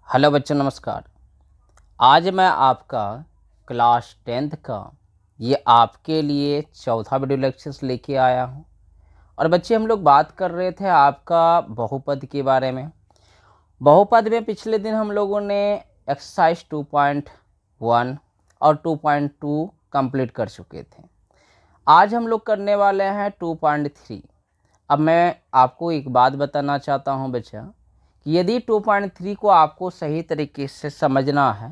Hello बच्चों, नमस्कार। आज मैं आपका क्लास 10th का ये आपके लिए चौथा वीडियो लेक्चर्स लेके आया हूँ। और बच्चे, हम लोग बात कर रहे थे आपका बहुपद के बारे में। बहुपद में पिछले दिन हम लोगों ने एक्सरसाइज 2.1 और 2.2 कंप्लीट कर चुके थे। आज हम लोग करने वाले हैं 2.3। अब मैं आपको एक बात बताना चाहता हूँ बच्चा, कि यदि 2.3 को आपको सही तरीके से समझना है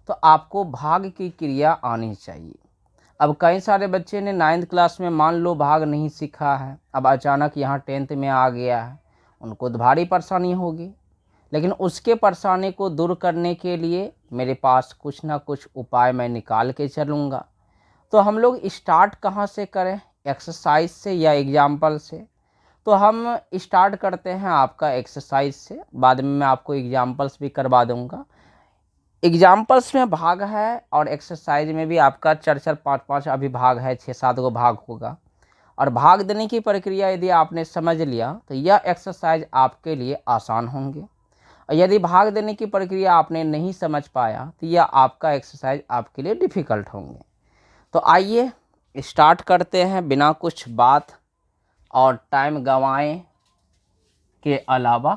तो आपको भाग की क्रिया आनी चाहिए। अब कई सारे बच्चे ने 9th क्लास में मान लो भाग नहीं सीखा है, अब अचानक यहाँ 10th में आ गया है, उनको तो भारी परेशानी होगी। लेकिन उसके परेशानी को दूर करने के लिए मेरे पास कुछ ना कुछ उपाय मैं निकाल के चलूँगा। तो हम लोग स्टार्ट कहाँ से करें, एक्सरसाइज से या एग्जाम्पल से? तो हम स्टार्ट करते हैं आपका एक्सरसाइज से, बाद में मैं आपको एग्जाम्पल्स भी करवा दूंगा। एग्जाम्पल्स में भाग है और एक्सरसाइज में भी आपका 4-4, 5-5 अभी भाग है, 6-7 गो भाग होगा। और भाग देने की प्रक्रिया यदि आपने समझ लिया तो यह एक्सरसाइज आपके लिए आसान होंगे। और यदि भाग देने की प्रक्रिया आपने नहीं समझ पाया तो यह आपका एक्सरसाइज आपके लिए डिफ़िकल्ट होंगे। तो आइए स्टार्ट करते हैं बिना कुछ बात और टाइम गंवाएं के अलावा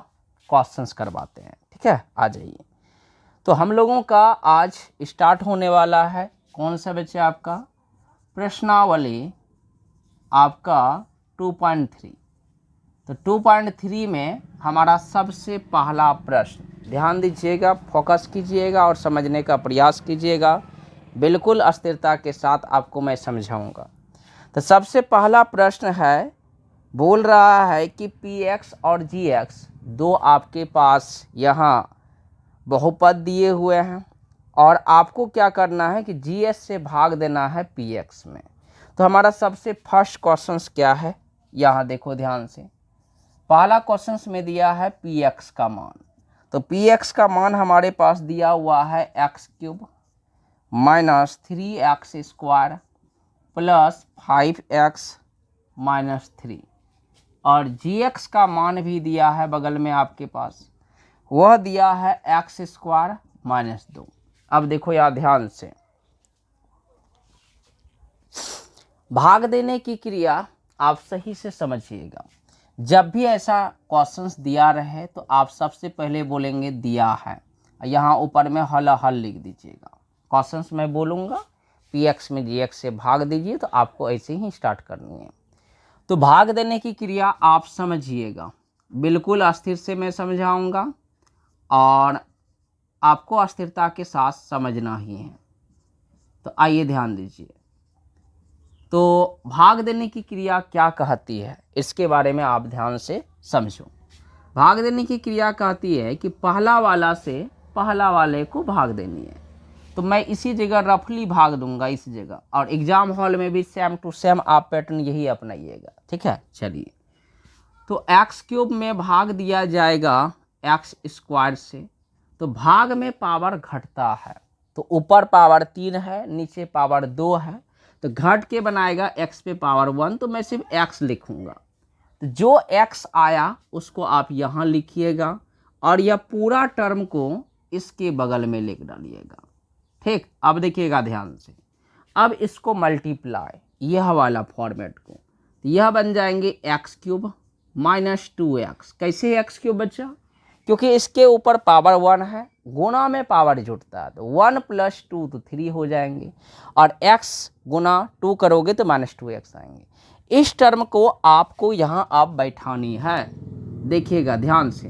क्वेश्चंस करवाते हैं। ठीक है, आ जाइए। तो हम लोगों का आज स्टार्ट होने वाला है कौन सा बच्चे, आपका प्रश्नावली आपका 2.3। तो 2.3 में हमारा सबसे पहला प्रश्न, ध्यान दीजिएगा, फोकस कीजिएगा और समझने का प्रयास कीजिएगा। बिल्कुल स्थिरता के साथ आपको मैं समझाऊंगा। तो सबसे पहला प्रश्न है, बोल रहा है कि px और gx दो आपके पास यहाँ बहुपद दिए हुए हैं और आपको क्या करना है कि gs से भाग देना है px में। तो हमारा सबसे फर्स्ट क्वेश्चन क्या है, यहाँ देखो ध्यान से। पहला क्वेश्चन में दिया है px का मान। तो px का मान हमारे पास दिया हुआ है x³ minus 3x² plus 5x minus 3, और gx का मान भी दिया है बगल में आपके पास, वह दिया है x² माइनस 2। अब देखो यार ध्यान से, भाग देने की क्रिया आप सही से समझिएगा। जब भी ऐसा क्वेश्चंस दिया रहे तो आप सबसे पहले बोलेंगे दिया है, यहाँ ऊपर में हल हल लिख दीजिएगा। क्वेश्चंस मैं बोलूँगा px में gx से भाग दीजिए, तो आपको ऐसे ही स्टार्ट करनी है। तो भाग देने की क्रिया आप समझिएगा, बिल्कुल अस्थिर से मैं समझाऊंगा और आपको अस्थिरता के साथ समझना ही है। तो आइए ध्यान दीजिए। तो भाग देने की क्रिया क्या कहती है, इसके बारे में आप ध्यान से समझो। भाग देने की क्रिया कहती है कि पहला वाला से पहला वाले को भाग देनी है। तो मैं इसी जगह रफली भाग दूंगा इस जगह, और एग्जाम हॉल में भी सेम टू सेम आप पैटर्न यही अपनाइएगा। ठीक है, चलिए। तो x³ में भाग दिया जाएगा x² से, तो भाग में पावर घटता है। तो ऊपर पावर 3 है, नीचे पावर 2 है, तो घट के बनाएगा x पे पावर 1। तो मैं सिर्फ x लिखूंगा। तो जो x आया उसको आप यहाँ लिखिएगा और यह पूरा टर्म को इसके बगल में लिख डालिएगा। ठीक, अब देखिएगा ध्यान से। अब इसको मल्टीप्लाई, यह वाला फॉर्मेट को, तो यह बन जाएंगे x³ माइनस 2x। कैसे x³ बच्चा? क्योंकि इसके ऊपर पावर 1 है, गुना में पावर जुटता है, तो 1 प्लस 2 तो 3 हो जाएंगे, और x गुना 2 करोगे तो माइनस 2x आएंगे। इस टर्म को आपको यहाँ आप बैठानी है। देखिएगा ध्यान से,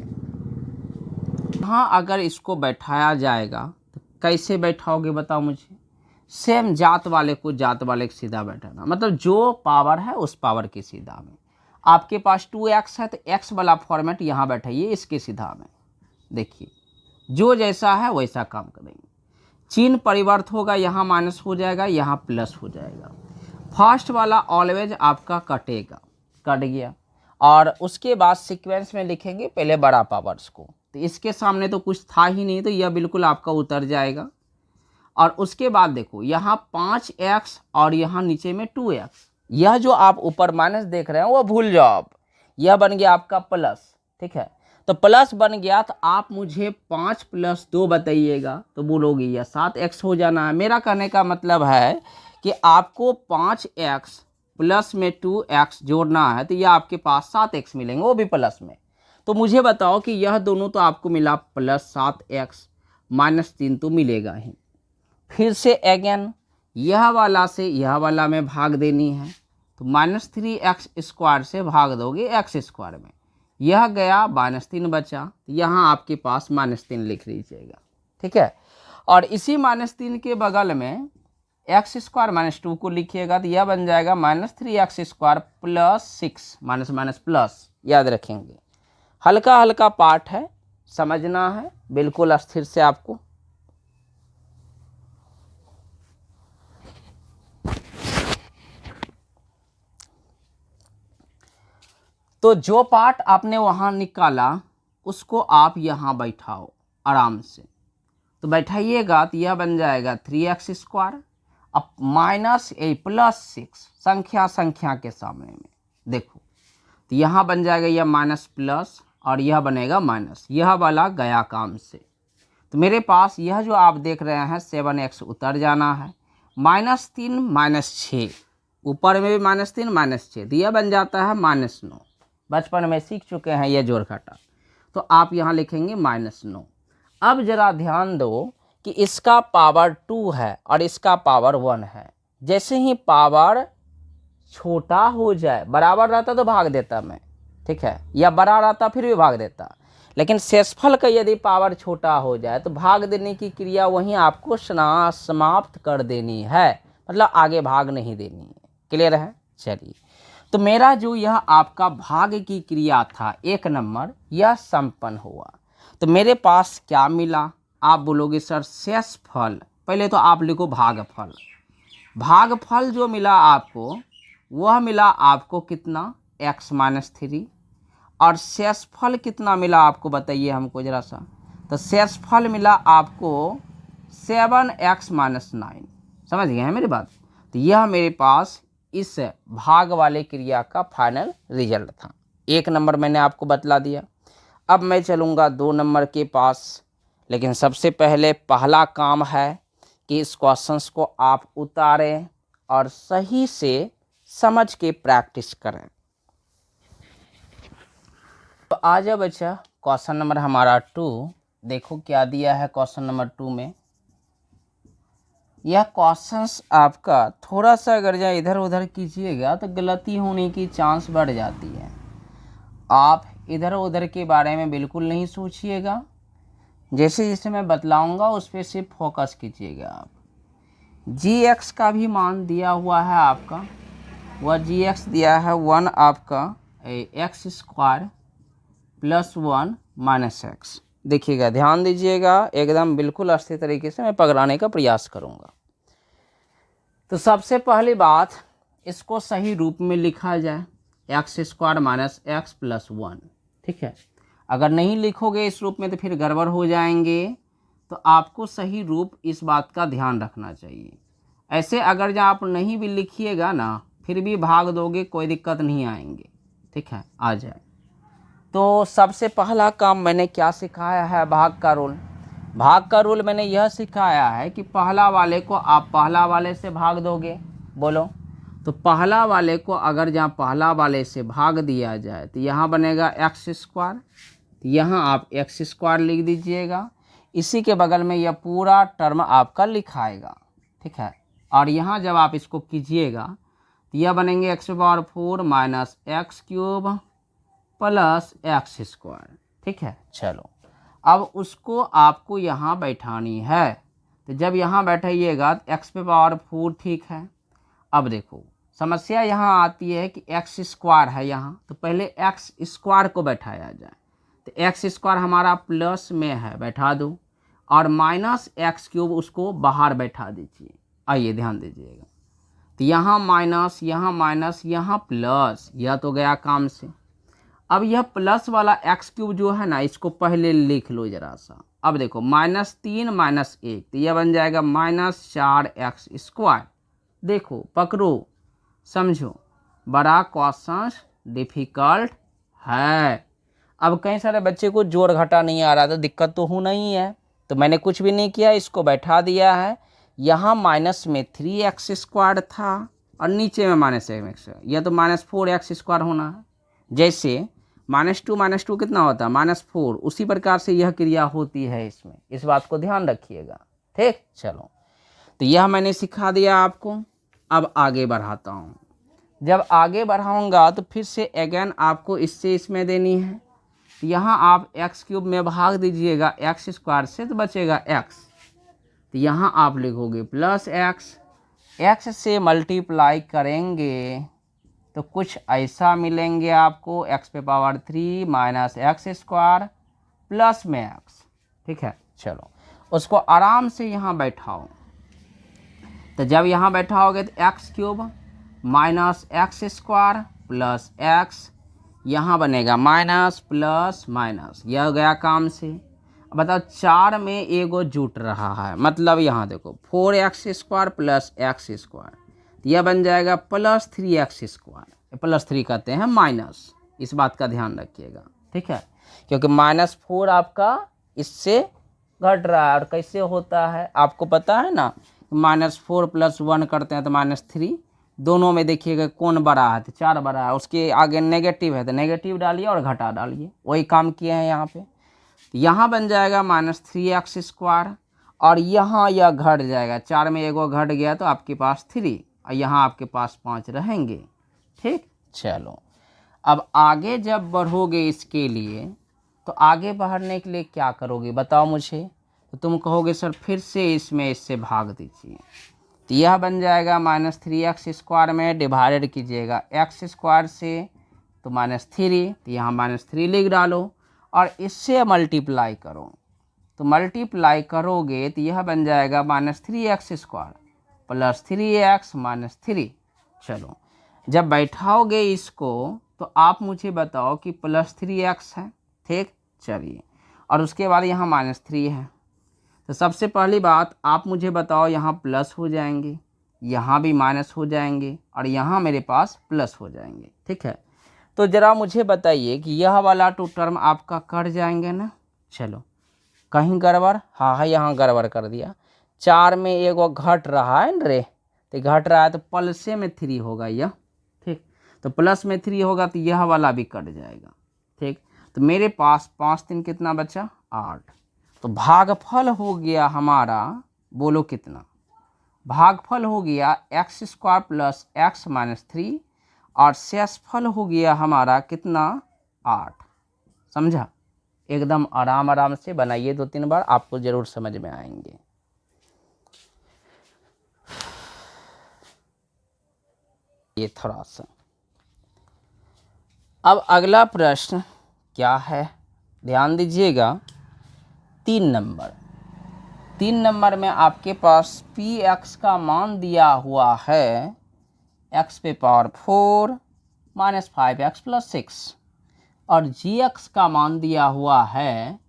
यहाँ अगर इसको बैठाया जाएगा तो कैसे बैठाओगे बताओ मुझे? सेम जात वाले को जात वाले के सीधा बैठाना, मतलब जो पावर है उस पावर के सीधा में। आपके पास 2x है तो x वाला फॉर्मेट यहाँ बैठाइए इसके सीधा में। देखिए, जो जैसा है वैसा काम करेंगे। चिन्ह परिवर्त होगा, यहाँ माइनस हो जाएगा, यहाँ प्लस हो जाएगा। फर्स्ट वाला ऑलवेज आपका कटेगा, कट गया। और उसके बाद सीक्वेंस में लिखेंगे पहले बड़ा पावर्स को, तो इसके सामने तो कुछ था ही नहीं, तो यह बिल्कुल आपका उतर जाएगा। और उसके बाद देखो यहाँ 5x और यहाँ नीचे में 2x, यह जो आप ऊपर माइनस देख रहे हैं वो भूल जाओ आप, यह बन गया आपका प्लस। ठीक है, तो प्लस बन गया, तो आप मुझे 5 + 2 बताइएगा, तो बोलोगे यह 7x हो जाना है। मेरा कहने का मतलब है कि आपको 5x प्लस में 2x जोड़ना है, तो यह आपके पास 7x मिलेंगे, वो भी प्लस में। तो मुझे बताओ कि यह दोनों तो आपको मिला +7x -3 तो मिलेगा ही। फिर से अगेन यह वाला से यह वाला में भाग देनी है, तो -3x² से भाग दोगे x² में, यह गया -3 बचा, तो यहाँ आपके पास -3 लिख लीजिएगा, ठीक है। और इसी -3 के बगल में x² - 2 को लिखिएगा, तो यह बन जाएगा -3x² + 6 माइनस माइनस प्लस, याद रखेंगे। हल्का हल्का पार्ट है, समझना है, बिल्कुल स्थिर से आपको। तो जो पार्ट आपने वहां निकाला उसको आप यहां बैठाओ आराम से, तो बैठाइएगा, तो यह बन जाएगा 3x², अब -+6 संख्या के सामने में देखो, तो यहाँ बन जाएगा यह माइनस प्लस और यह बनेगा माइनस, यह वाला गया काम से। तो मेरे पास यह जो आप देख रहे हैं 7x उतर जाना है, -3 -6, ऊपर में भी -3 -6, तो यह बन जाता है -9। बचपन में सीख चुके हैं यह जोड़ घटा, तो आप यहाँ लिखेंगे -9। अब जरा ध्यान दो कि इसका पावर 2 है और इसका पावर 1 है। जैसे ही पावर छोटा हो जाए, बराबर रहता तो भाग देता मैं, ठीक है, या बड़ा रहता फिर भी भाग देता, लेकिन शेषफल का यदि पावर छोटा हो जाए तो भाग देने की क्रिया वहीं आपको समाप्त कर देनी है, मतलब आगे भाग नहीं देनी है। क्लियर है? चलिए, तो मेरा जो यह आपका भाग की क्रिया था 1 नंबर, यह संपन्न हुआ। तो मेरे पास क्या मिला? आप बोलोगे सर शेषफल, पहले तो आप लिखो भागफल। भागफल जो मिला आपको, वह मिला आपको कितना? x - 3। और शेषफल कितना मिला आपको, बताइए हमको जरा सा। तो शेषफल मिला आपको 7x - 9। समझ गए हैं मेरी बात? तो यह मेरे पास इस भाग वाले क्रिया का फाइनल रिजल्ट था। 1 नंबर मैंने आपको बतला दिया। अब मैं चलूँगा 2 नंबर के पास, लेकिन सबसे पहले पहला काम है कि इस क्वेश्चंस को आप उतारें और सही से समझ के प्रैक्टिस करें। तो आ जाओ बच्चा, क्वेश्चन नंबर हमारा 2, देखो क्या दिया है क्वेश्चन नंबर 2 में। यह क्वेश्चंस आपका थोड़ा सा अगर जहाँ इधर उधर कीजिएगा तो गलती होने की चांस बढ़ जाती है। आप इधर उधर के बारे में बिल्कुल नहीं सोचिएगा, जैसे जैसे मैं बतलाऊंगा उस पर सिर्फ फोकस कीजिएगा आप। gx का भी मान दिया हुआ है आपका, वह gx दिया है 1 आपका x² + 1 - x। देखिएगा, ध्यान दीजिएगा, एकदम बिल्कुल अच्छे तरीके से मैं पकड़ाने का प्रयास करूंगा। तो सबसे पहली बात, इसको सही रूप में लिखा जाए, x² - x + 1, ठीक है। अगर नहीं लिखोगे इस रूप में तो फिर गड़बड़ हो जाएंगे, तो आपको सही रूप इस बात का ध्यान रखना चाहिए। ऐसे अगर जब आप नहीं भी लिखिएगा ना, फिर भी भाग दोगे, कोई दिक्कत नहीं आएंगे, ठीक है। आ जाए, तो सबसे पहला काम मैंने क्या सिखाया है, भाग का रूल। भाग का रूल मैंने यह सिखाया है कि पहला वाले को आप पहला वाले से भाग दोगे, बोलो। तो पहला वाले को अगर जहाँ पहला वाले से भाग दिया जाए तो यहाँ बनेगा x², तो यहाँ आप x² लिख दीजिएगा। इसी के बगल में यह पूरा टर्म आपका लिखाएगा, ठीक है। और यहाँ जब आप इसको कीजिएगा तो यह बनेंगे x⁴ - x³ + x², ठीक है। चलो, अब उसको आपको यहाँ बैठानी है, तो जब यहाँ बैठाइएगा तो x⁴ ठीक है। अब देखो समस्या यहाँ आती है कि x² है यहाँ, तो पहले x² को बैठाया जाए, तो x² हमारा प्लस में है, बैठा दो, और -x³ उसको बाहर बैठा दीजिए। आइए ध्यान दीजिएगा, तो यहाँ माइनस, यहाँ माइनस, यहाँ प्लस, यह तो गया काम से। अब यह प्लस वाला x³ जो है ना, इसको पहले लिख लो जरा सा। अब देखो -3 - 1, तो यह बन जाएगा -4x²। देखो पकड़ो, समझो, बड़ा क्वेश्चन डिफिकल्ट है। अब कई सारे बच्चे को जोड़ घटा नहीं आ रहा, तो दिक्कत तो होना ही है। तो मैंने कुछ भी नहीं किया, इसको बैठा दिया है। यहाँ माइनस में 3x² था और नीचे में -x, यह तो -4x² होना है। जैसे -2 कितना होता है -4, उसी प्रकार से यह क्रिया होती है इसमें, इस बात को ध्यान रखिएगा। ठीक, चलो, तो यह मैंने सिखा दिया आपको। अब आगे बढ़ाता हूँ। जब आगे बढ़ाऊँगा तो फिर से अगेन आपको इससे इसमें देनी है। तो यहाँ आप x³ में भाग दीजिएगा x² से, तो बचेगा x। तो यहाँ आप लिखोगे +x, x से मल्टीप्लाई करेंगे तो कुछ ऐसा मिलेंगे आपको, x³ माइनस x² प्लस में x। ठीक है, चलो उसको आराम से यहाँ बैठाओ। तो जब यहाँ बैठाओगे तो x³ minus x² plus x, यहाँ बनेगा माइनस प्लस माइनस, यह हो गया काम से। अब बताओ 4 में एगो जुट रहा है, मतलब यहाँ देखो 4x² प्लस x², यह बन जाएगा +3x²। +3 कहते हैं माइनस, इस बात का ध्यान रखिएगा। ठीक है, क्योंकि -4 आपका इससे घट रहा है। और कैसे होता है आपको पता है ना, -4 + 1 करते हैं तो -3, दोनों में देखिएगा कौन बड़ा है, तो 4 बड़ा है, उसके आगे नेगेटिव है तो नेगेटिव डालिए और घटा डालिए, वही काम किए हैं यहाँ पे। तो यहाँ बन जाएगा -3x², और यहाँ यह घट जाएगा, 4 में एगो घट गया तो आपके पास 3, और यहाँ आपके पास 5 रहेंगे। ठीक, चलो अब आगे जब बढ़ोगे इसके लिए, तो आगे बढ़ने के लिए क्या करोगे बताओ मुझे। तो तुम कहोगे सर फिर से इससे भाग दीजिए। तो यह बन जाएगा -3x² में डिवाइडेड कीजिएगा x² से, तो -3, तो यहाँ -3 लिख डालो और इससे मल्टीप्लाई करो। तो मल्टीप्लाई करोगे तो यह बन जाएगा -3x² प्लस 3x माइनस 3। चलो जब बैठाओगे इसको तो आप मुझे बताओ कि +3x है। ठीक, चलिए, और उसके बाद यहाँ -3 है। तो सबसे पहली बात आप मुझे बताओ, यहाँ प्लस हो जाएंगे, यहाँ भी माइनस हो जाएंगे, और यहाँ मेरे पास प्लस हो जाएंगे। ठीक है, तो ज़रा मुझे बताइए कि यह वाला 2 टर्म आपका कट जाएंगे ना। चलो, कहीं गड़बड़? हाँ, यहाँ गड़बड़ कर दिया। 4 में एगो घट रहा है न रे, तो घट रहा है तो प्लसे में 3 होगा यह। ठीक, तो प्लस में 3 होगा तो यह वाला भी कट जाएगा। ठीक, तो मेरे पास 5 3 कितना बचा? 8। तो भागफल हो गया हमारा, बोलो कितना? भागफल हो गया x² प्लस x माइनस 3, और शेषफल हो गया हमारा कितना? 8। समझा? एकदम आराम आराम से बनाइए 2-3 बार, आपको जरूर समझ में आएंगे। ये थोड़ा सा। अब अगला प्रश्न क्या है, ध्यान दीजिएगा। 3 नंबर में आपके पास px का मान दिया हुआ है x⁴ माइनस 5x प्लस 6, और gx का मान दिया हुआ है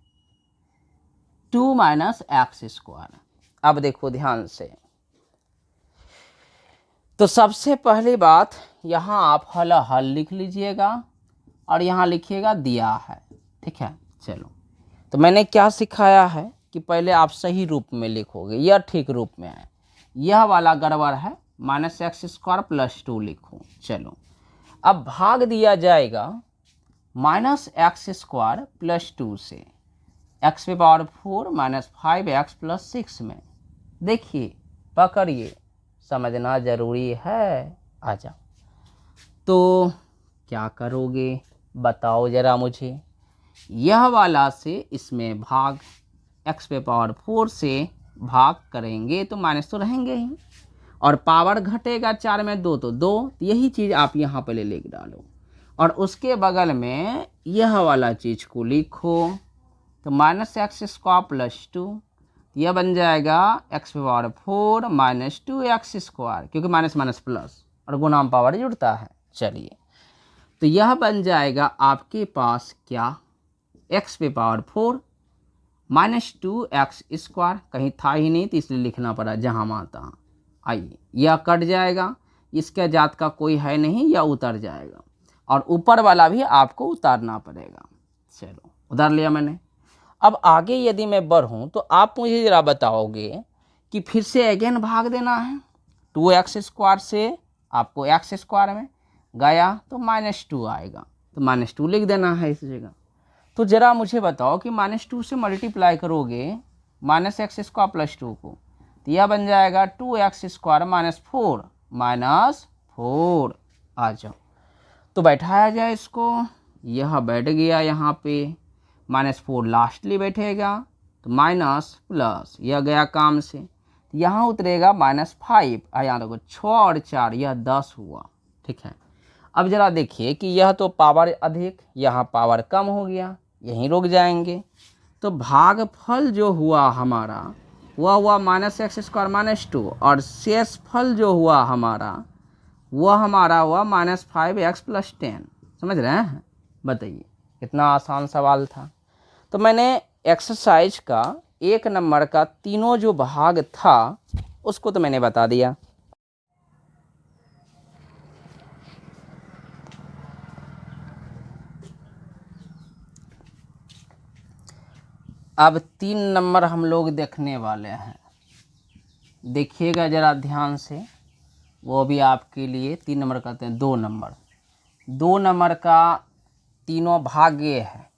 2 माइनस x²। अब देखो ध्यान से, तो सबसे पहली बात यहाँ आप हल लिख लीजिएगा और यहाँ लिखिएगा दिया है। ठीक है, चलो, तो मैंने क्या सिखाया है कि पहले आप सही रूप में लिखोगे, यह ठीक रूप में है, यह वाला गड़बड़ है, -x² प्लस 2 लिखो। चलो, अब भाग दिया जाएगा -x² प्लस 2 से x⁴ माइनस 5x प्लस 6 में। देखिए, पकड़िए, समझना जरूरी है। आ जाओ, तो क्या करोगे बताओ जरा मुझे। यह वाला से इसमें भाग, x⁴ से भाग करेंगे तो माइनस तो रहेंगे ही, और पावर घटेगा 4 में 2 तो 2, यही चीज़ आप यहाँ पहले लिख डालो, और उसके बगल में यह वाला चीज़ को लिखो। तो -x² प्लस 2, यह बन जाएगा x⁴ माइनस 2x², क्योंकि माइनस माइनस प्लस और गुणाम पावर जुड़ता है। चलिए, तो यह बन जाएगा आपके पास क्या, x⁴ माइनस 2x², कहीं था ही नहीं तो इसलिए लिखना पड़ा जहाँ माता। आइए, यह कट जाएगा, इसके जात का कोई है नहीं, यह उतर जाएगा, और ऊपर वाला भी आपको उतारना पड़ेगा। चलो उधर लिया मैंने। अब आगे यदि मैं बढ़ूँ तो आप मुझे ज़रा बताओगे कि फिर से अगेन भाग देना है। 2x² से आपको x² में गया तो -2 आएगा, तो -2 लिख देना है इस जगह। तो ज़रा मुझे बताओ कि -2 से मल्टीप्लाई करोगे -x² + 2 को, तो यह बन जाएगा 2x² - 4 -4। आ जाओ तो बैठाया जाए इसको, यह बैठ गया यहाँ पे, -4 लास्टली बैठेगा तो माइनस प्लस यह गया काम से, तो यहाँ उतरेगा -5। यहाँ देखो 6 और 4 यह 10 हुआ। ठीक है, अब जरा देखिए कि यह तो पावर अधिक, यहाँ पावर कम हो गया, यहीं रुक जाएंगे। तो भागफल जो हुआ हमारा वह हुआ -x² - 2, और शेषफल जो हुआ हमारा वह हमारा हुआ -5x + 10। समझ रहे हैं? बताइए, कितना आसान सवाल था। तो मैंने एक्सरसाइज का 1 नंबर का तीनों जो भाग था उसको तो मैंने बता दिया। अब 3 नंबर हम लोग देखने वाले हैं, देखिएगा ज़रा ध्यान से, वो भी आपके लिए 3 नंबर कहते हैं 2 नंबर। 2 नंबर का तीनों भाग्य है,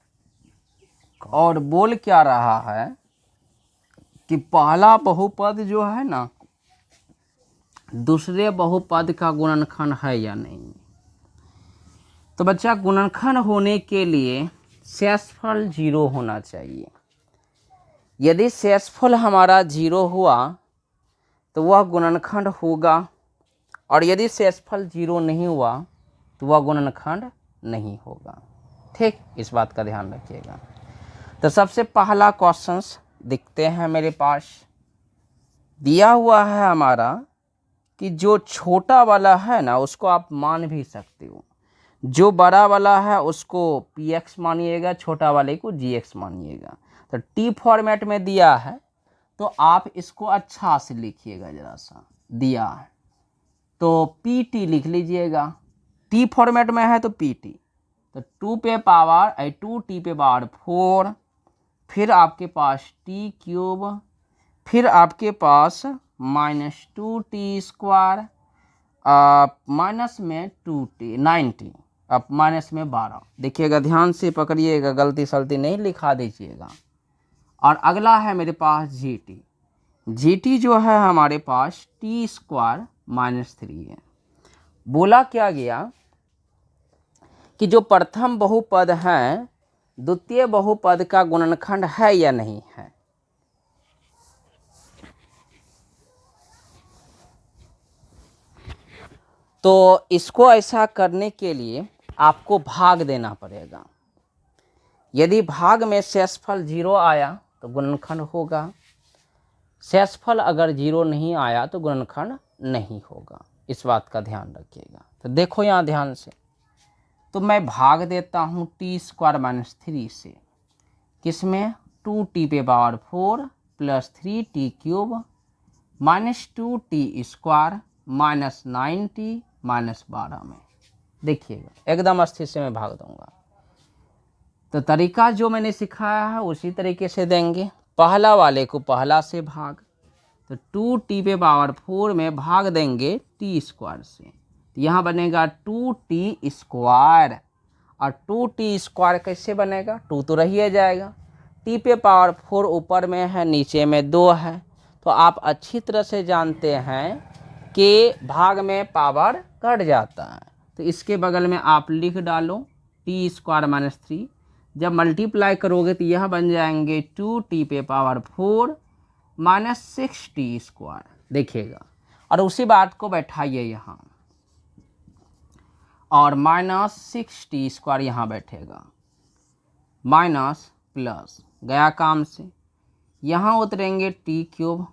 और बोल क्या रहा है कि पहला बहुपद जो है ना दूसरे बहुपद का गुणनखंड है या नहीं। तो बच्चा गुणनखंड होने के लिए शेषफल 0 होना चाहिए। यदि शेषफल हमारा 0 हुआ तो वह गुणनखंड होगा, और यदि शेषफल 0 नहीं हुआ तो वह गुणनखंड नहीं होगा। ठीक, इस बात का ध्यान रखिएगा। तो सबसे पहला क्वेश्चन दिखते हैं मेरे पास, दिया हुआ है हमारा कि जो छोटा वाला है ना उसको आप मान भी सकते हो, जो बड़ा वाला है उसको px मानिएगा, छोटा वाले को gx मानिएगा। तो टी फॉर्मेट में दिया है तो आप इसको अच्छा से लिखिएगा, जरा सा दिया है तो pt लिख लीजिएगा, टी फॉर्मेट में है तो pt, तो 2t पे पावर 4, फिर आपके पास t³, फिर आपके पास -2t², माइनस में 2t 9t, अब माइनस में 12। देखिएगा ध्यान से पकड़िएगा, गलती सलती नहीं लिखा दीजिएगा। और अगला है मेरे पास gt जो है हमारे पास t² -3 है। बोला क्या गया कि जो प्रथम बहुपद है द्वितीय बहुपद का गुणनखंड है या नहीं है। तो इसको ऐसा करने के लिए आपको भाग देना पड़ेगा। यदि भाग में शेषफल 0 आया तो गुणनखंड होगा, शेषफल अगर 0 नहीं आया तो गुणनखंड नहीं होगा। इस बात का ध्यान रखिएगा। तो देखो यहाँ ध्यान से, तो मैं भाग देता हूँ t² -3 से, किसमें 2t पे पावर 4 + 3t³ -2t² -9t -12 में। देखिएगा एकदम अस्थिर से मैं भाग दूंगा। तो तरीका जो मैंने सिखाया है उसी तरीके से देंगे। पहला वाले को पहला से भाग, तो 2t पे पावर 4 में भाग देंगे t² से, तो यहाँ बनेगा 2t², और 2t² कैसे बनेगा, 2 तो रही जाएगा, t पे पावर 4 ऊपर में है नीचे में 2 है, तो आप अच्छी तरह से जानते हैं कि भाग में पावर कट जाता है। तो इसके बगल में आप लिख डालो t² -3, जब मल्टीप्लाई करोगे तो यह बन जाएंगे 2t पे पावर 4 -6t²। देखिएगा, और उसी बात को बैठाइए यहाँ, और -6t² यहाँ बैठेगा, माइनस प्लस गया काम से, यहाँ उतरेंगे t³,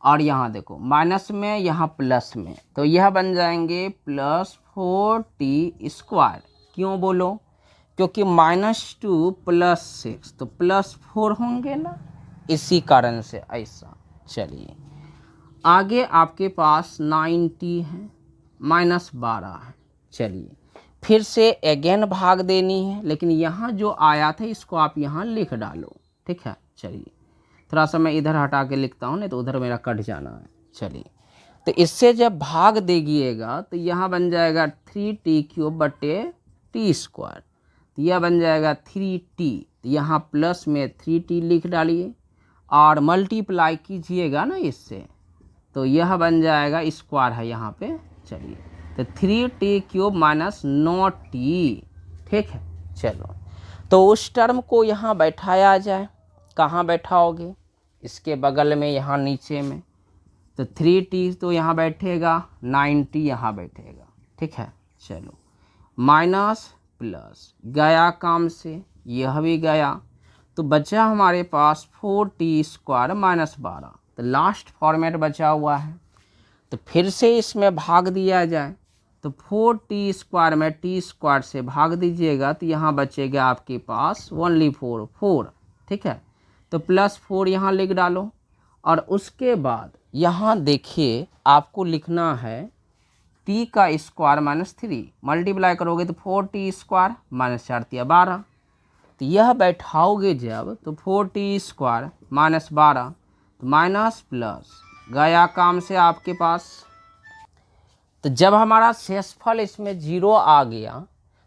और यहाँ देखो माइनस में यहाँ प्लस में, तो यह बन जाएंगे +4t²। क्यों बोलो, क्योंकि -2 + 6 तो +4 होंगे ना, इसी कारण से ऐसा। चलिए आगे आपके पास 9t है, -12 है। चलिए फिर से अगेन भाग देनी है, लेकिन यहाँ जो आया था इसको आप यहाँ लिख डालो। ठीक है, चलिए थोड़ा सा मैं इधर हटा के लिखता हूँ, नहीं तो उधर मेरा कट जाना है। चलिए, तो इससे जब भाग देगिएगा तो यहाँ बन जाएगा 3t³ बटे t²। तो यह बन जाएगा 3t, तो यहाँ प्लस में 3t लिख डालिए और मल्टीप्लाई कीजिएगा ना इससे, तो यह बन जाएगा स्क्वायर है यहाँ पे। चलिए, तो 3t³ माइनस 9t। ठीक है, चलो तो उस टर्म को यहाँ बैठाया जाए। कहाँ बैठाओगे? इसके बगल में, यहाँ नीचे में। तो 3t तो यहाँ बैठेगा, 9t यहाँ बैठेगा। ठीक है, चलो माइनस प्लस गया काम से, यह भी गया, तो बचा हमारे पास 4t² माइनस 12। तो लास्ट फॉर्मेट बचा हुआ है, तो फिर से इसमें भाग दिया जाए। तो 4t² में t² से भाग दीजिएगा तो यहाँ बचेगा आपके पास ओनली 4। ठीक है, तो प्लस 4 यहाँ लिख डालो और उसके बाद यहाँ देखिए आपको लिखना है t² माइनस 3। मल्टीप्लाई करोगे तो 4t² माइनस 4 × 12। तो यह बैठाओगे जब तो 4t² माइनस 12, तो माइनस प्लस गया काम से आपके पास। तो जब हमारा शेषफल इसमें 0 आ गया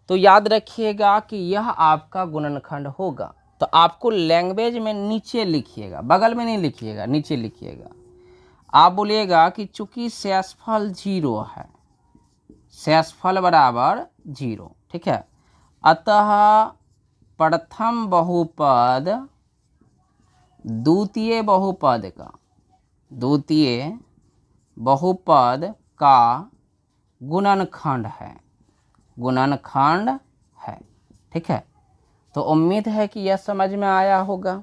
तो याद रखिएगा कि यह आपका गुणनखंड होगा। तो आपको लैंग्वेज में नीचे लिखिएगा, बगल में नहीं लिखिएगा, नीचे लिखिएगा। आप बोलिएगा कि चूंकि शेषफल 0 है, शेषफल बराबर 0। ठीक है, अतः प्रथम बहुपद द्वितीय बहुपद का गुणनखंड है। ठीक है, तो उम्मीद है कि यह समझ में आया होगा।